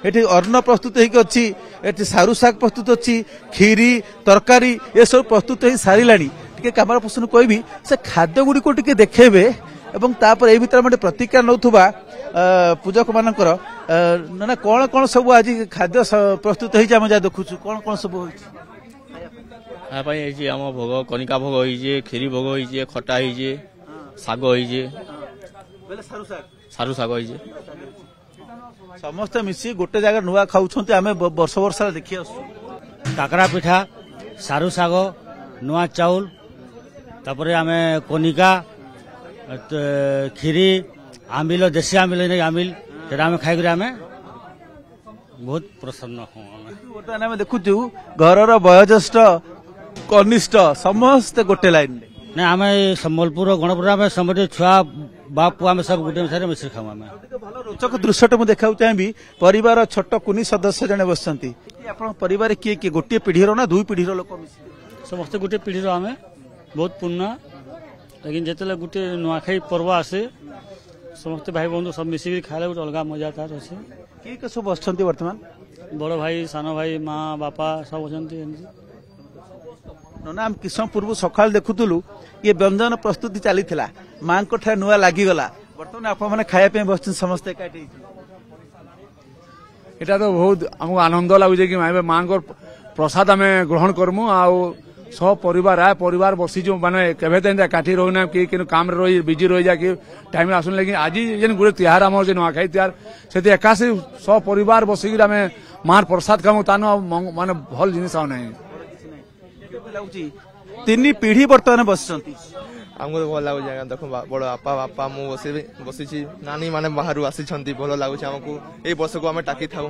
Eighty अन्न प्रस्तुत होती एटी सारू साग प्रस्तुत अच्छी खीरी तरकारी ये सब प्रस्तुत हो सारा टे कैमरा पर्सन कहबी से खाद्य गुड़िक टे देखेबे एवं तापर ए भीतर मैं प्रतिक्रिया नौथुबा पूजक मानकर ना कौन कौन सब आज खाद्य प्रस्तुत होती आम जहाँ देखु कौन कौन सब आम भोग कनिका भोग होइए खीरी भोग होइए खटा होइए साग होइए सारू साग होइए समस्त मिसी गोटे जगह नुआ खाऊं आम वर्ष वर्ष देखी काकरा पिठा सारू साग नुआ चाउल तापर आम कनिका खीरी आमिल देशी आमिल नहीं आमिल आम खाई आम बहुत प्रसन्न हूँ बर्तमान आम देखु घर वयोज्येष्ठ कनिष्ठ समस्त गोटे लाइन ना आम सम्बलपुर गणपुर आम समझे छुआ बाप पुआ सब गोटे अनुसार मिश्र खाऊ आम भल रोचक दृश्य मुझे देखा चाहिए परिवार छोट कुनी सदस्य जने बस परिवार किए किए गोटे पीढ़ी ना दुई पीढ़ी लोक समस्त गोटे पीढ़ी आम बहुत पुण्य लेकिन जिते गोटे नुआखाई पर्व आसे समस्त भाई बंधु सब मिसिक खाए गोटे अलग मजा तार अच्छे किए सब बस बर्तमान बड़ भाई सान भाई माँ बापा सब अच्छा ना किस समय पूर्व सकाल देखुलु ये व्यंजन प्रस्तुति चली माँ को नुआ लगिगला बर्तमान आप खाया बस समस्ते এটা तो बहुत आमको आनंद लगुचे कि माँ को प्रसाद आम ग्रहण करमु आ सब परिवार आए परिवार बसीचु माने केवे काठी रही कि काम रही बिजी रही जा कि टाइम आसन लेकिन आज जेन गोटे तिहार आम नुआखाई तिहार से एकाशी सब परिवार बसिक आम माँ प्रसाद खाऊ तान माने भल जिन ना तीन पीढ़ी बर्तमान बस आमको तो भल लगुच देखो बड़ बापा बापा मुझे बसी नानी माने बाहर आसी भल लगुच आमको ये वर्ष को आम टाकी था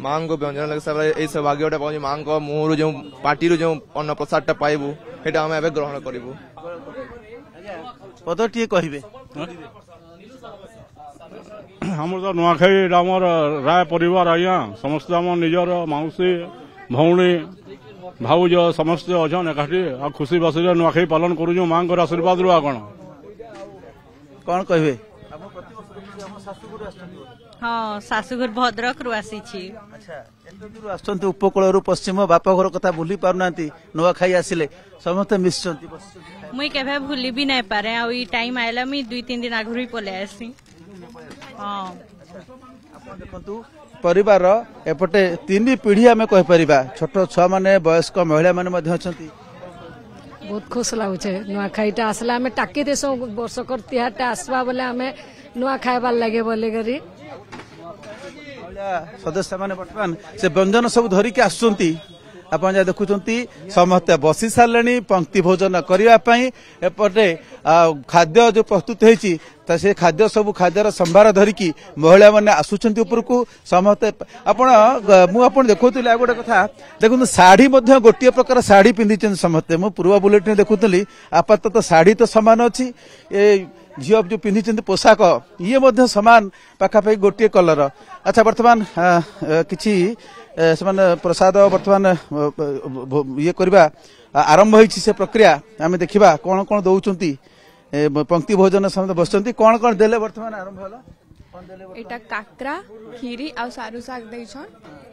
माँ को व्यंजन ये सौभाग्य गोटे माँ को मुहर जो पार्टी जो अन्न प्रसाद पाइबू से आम ए ग्रहण करूँ पद टे कहे आम तो नुआखाई राय परिवार आज्ञा समस्त आम निजर मौसी भौणी भाउज समस्त अच्छा एकाठी आ खुशी बासी नुआखाई पालन करूँ माँ को आशीर्वाद रू कौन कहे हाँ शाशुघर भद्रक रु आसी उपकूल पश्चिम बाप घर कथा भूली पारना नुआखाई आसिले समस्त मिसुँच मुई केभे भूली भी नहीं पारे आ टाइम आइला मुई 2-3 दिन आगु ही पले आसी हाँ देखु परिवार एपटे तीन पीढ़ी आम कहीपर छोट छुआ मैंने वयस्क महिला मैंने बहुत खुश लगुचे नुआखाईटा आसला आम टाकी देश वर्षकर तिहारटा आसवा बोले आम नुआ खाइबार लगे बोले करी सदस्य मैंने बर्तमान से व्यंजन सब धरिकी आसुंती आप जहाँ देखुं समस्ते बसी सारे पंक्ति भोजन करने एपटे खाद्य जो प्रस्तुत होती से खाद्य सब खाद्यर संभार धरिकी महिला मैंने आसुंच उपरकू समस्ते आपड़ देखुली आ गोटे कथा देखो शाढ़ी गोटे प्रकार शाढ़ी पिंधि समस्ते मुझे पूर्व बुलेटिन देखुली आपातत शाढ़ी तो सामान अच्छी झील जो पिंधि पोशाक ये सामान पाखापाखि गोटे कलर अच्छा बर्तमान किसी प्रसाद बर्तमान ये करवा आरंभ होती से प्रक्रिया आम देखा कौन कौन दौरान पंक्ति भोजन समस्त बस कौन कौन देले बर्तमान आरंभ होला एटा काकरा खीरी आ सारू साग दैछन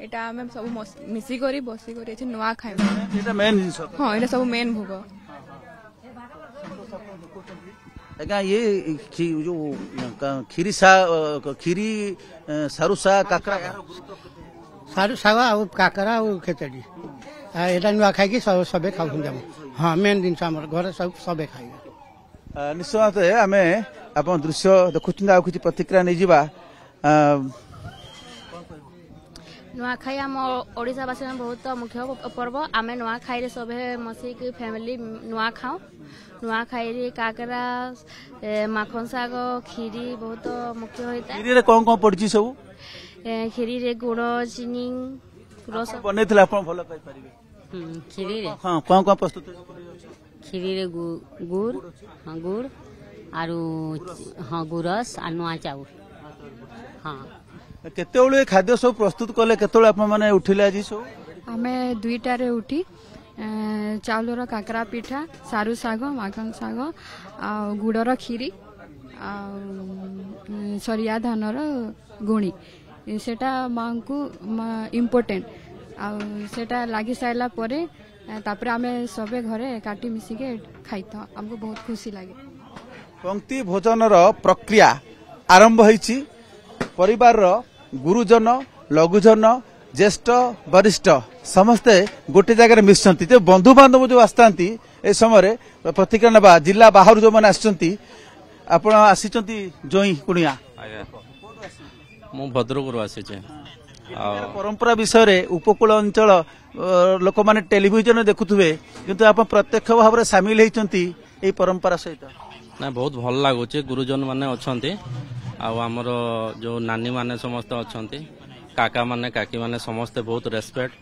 एटा हम सब मिसी करी बसी करी नुआ खाइबा एटा मेन जिंस हां एटा सब मेन भोग आज्ञा ये जो खीरी सारू साग काकरा सारू साग आ काकरा आ खेचड़ी एटा नुआ खाई सबे खाऊ हाँ मेन जिन घर सबे खाई निश्चय आम आप दृश्य देखुं आ कि प्रतिक्रिया नहीं जावा नुआखाई आम ओडिशावासी बहुत मुख्य पर्व आम नुआखाई सब मसिक फैमिली नुआ खाऊ नुआखाई काकरा माखन साग खीरी बहुत मुख्य होता है खीरी कौन कौन पड़ी सब खीरी रे गुड़ चीनी बन खीरी हाँ कौन कौन प्रस्तुत खीरी रे गुड़ हाँ गुड़ आरु हाँ गुरस आ नुआ चाउल हाँ केते खाद्य सब प्रस्तुत कले केते आप माने उठिले आज सब आमे 2टारे उठी चाउलर काकरा पिठा सारू साग माखन साग आ गुड़र खीरी आ सरिया धानर गुणी सेटा माँ को इम्पोर्टेंट आटा लगी सारा पर आम सबे घरे एकाठी मिसिके खाई था हमको बहुत खुशी लगे। पंक्ति भोजन प्रक्रिया आरंभ होईछि। परिवार गुरुजन लघुजन ज्येष्ठ वरिष्ठ समस्ते गोटे जगह मिशंती जो बंधु बांधव जो आसतांती ए समय प्रतिक्रिया नबा जिला बाहर जो मैंने आसचंती आपण आसीचंती जोई कुणिया मु भद्रकରୁ ଆସିଛି। परंपरा विषय रे उपकूल अंचल लोक माने टेलीविजन देखुथुबे किंतु आप प्रत्यक्ष भाव में सामिल होइचंती ए परंपरा सहित ना बहुत भल लागुचे। गुरुजन माने अछंती आमर जो नानी माने समस्त अछंती काका माने काकी माने समस्ते बहुत रेस्पेक्ट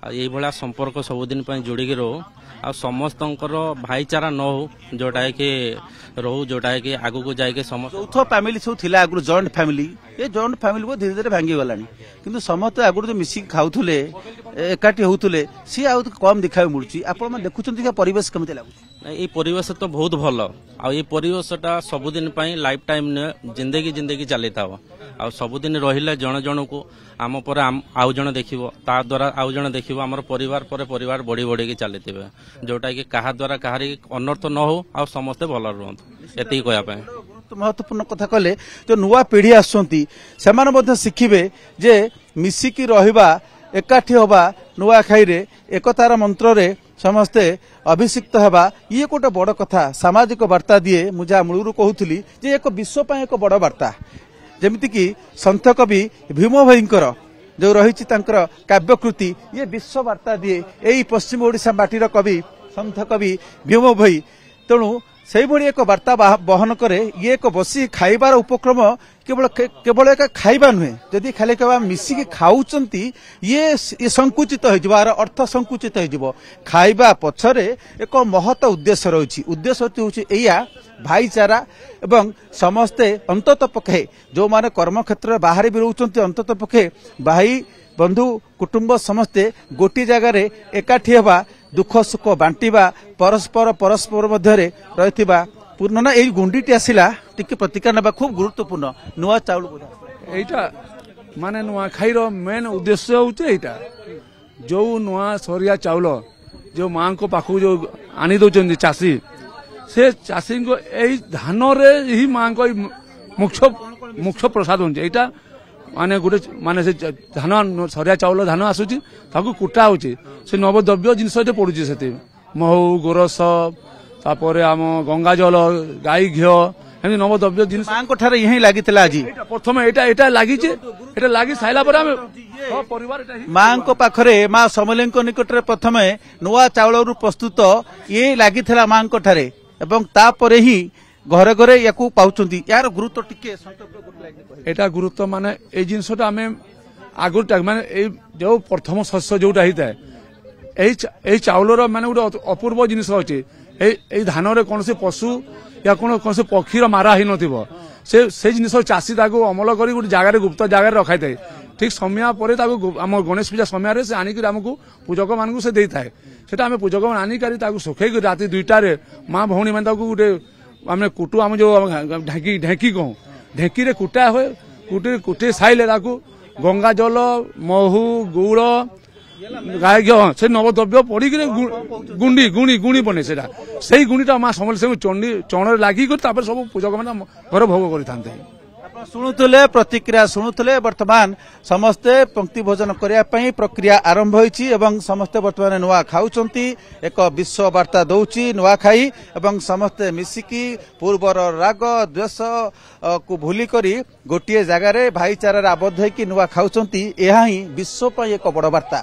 यही भाया संपर्क सबुदिन जोड़िकी रो आ समस्त भाईचारा न हो जोटा कि रहू जोटा कि आगु को जाके समस्त चौथ फैमिली सब थिला आगु जॉइंट फैमिली ये जॉइंट फैमिली को धीरे धीरे भांगी गलानी किंतु समस्त आगु जो मिसिक खाउथुले एकाठी होउथुले सी आउ कम दिखाई मिलुची आपण माने देखुचंती के परिवेश केमते लागु ये परिवेश तो बहुत भल आ ये परिवेशटा सबुदिन लाइफ टाइम जिंदगी जिंदगी चली था आ सबुदिन रहिले जण जण को आम पर आउ जण देखिबो ता द्वारा आउ जण देखिबो हमर परिवार पर परिवार बढ़ी बढ़ी की चलीथिबे जोटा कि कहा द्वारा कहारी अनर्थ न हो आ समस्ते भल रहंतु एति कहया पे महत्वपूर्ण कथा कहले जो नुआ पीढ़ी आसुंती सेमाने मध्ये शिखिबे जे मिसिकी रहिबा एकाठी होबा नुआ खाई रे एकतार मंत्र रे समस्ते अभिषिक्त हवा ये गोटे बड़ कथा सामाजिक वार्ता दिए मुझा मूलरू कहूली जे एक विश्व पर एक बड़ वार्ता जमिति कि संत कवि भीम भईंकर जो रही काव्यकृति ये विश्व वार्ता दिए यही पश्चिम ओडिशा माटीर कवि संत कवि भीम भई तेणु से भली एक वार्ता बहन करे ये एक बसी खाइबार उपक्रम केवल एक खाइबा नुहे जदि खाली केवल मिसिकी खाऊचंती ये संकुचित हो अर्थ संकुचित हो खाइबा पछरे एक महत उद्देश्य रही उद्देश्य होची एया भाईचारा एवं समस्ते अंतत पक्षे जो माने कर्म क्षेत्र बाहर भी रोचंती अंतत पक्षे भाई बंधु कुटुंब समस्ते गोटी जगार एकाठी हेबा दुख सुख बांटिबा परस्पर परस्पर मध्य रहिथिबा पूर्ण ना एई गुंडीटी आसिला टिके प्रतिक्रिया नेबा खूब गुरुत्वपूर्ण नुआ चाउल एटा माने नुआ खाईर मेन उद्देश्य होचे एटा जो नुआ सरिया चाउल जो मां को पाखु जो आनी दोचंदी चासी से चासी को एई धान रे ही मां को मुख्य मुख्य प्रसाद होचे एटा माने गोटे माने से धान सरिया चाउल धान आसुची ताकू कुटा होची से नवद्रव्य जिनस पड़ुची से महू गोरस तापर आम गंगा जल गाई घी एम नवद्रव्य जिन मां यही लगी आज प्रथम एटा लगी लगी सारा परिवार मां पाखरे मां समलें निकट प्रथम नुआ चाउल प्रस्तुत ये लगी मां एवं तापर ही घरे घरे या पाउचंती यार गुरुत्व टिके एटा गुरुत्व माने ए जिनसटा आमे आगुटा माने जो प्रथम शस्य जोटा होता है चाउलर माने गोटे अपूर्व जिनिस अच्छे धान रे कौन से पशु या कौन से पक्षीर मारा ही नथिबो से जिनिस चाषी ताको अमल करी गोटे जगार गुप्त जगार रखाई थाए ठीक समय पर आम गणेश पूजा समय से आनिक आमको पूजक मान से दे थाए सेटा आम पूजक मान आनिक सुखई राति 2टारे माँ भौणी मैंने गोटे आम कुटु आम जो ढेकी कहूँ ढेकी रे कुटा हुए कुटे साइले गंगा जल महू गुड़ गाय घी से नवद्रव्य पड़ी गुंडी गुणी गुणी बने से गुणीटा माँ समलेश्वरी चंडी चण लगी सब पूजक मैंने घर भोग करते शुणुले प्रतिक्रिया शुणुले वर्तमान समस्ते पंक्ति भोजन करने प्रक्रिया आरंभ होईची एवं समस्ते वर्तमान नुआ खाउचंती एक विश्व वार्ता दौची नुआ खाई एवं समस्ते मिसिकी पूर्वर राग द्वेष को भूली करी गोटे जगार भाईचारा आबद्ध होईकी नुआ खाउचंती यह ही विश्व पर एक बड़ वार्ता।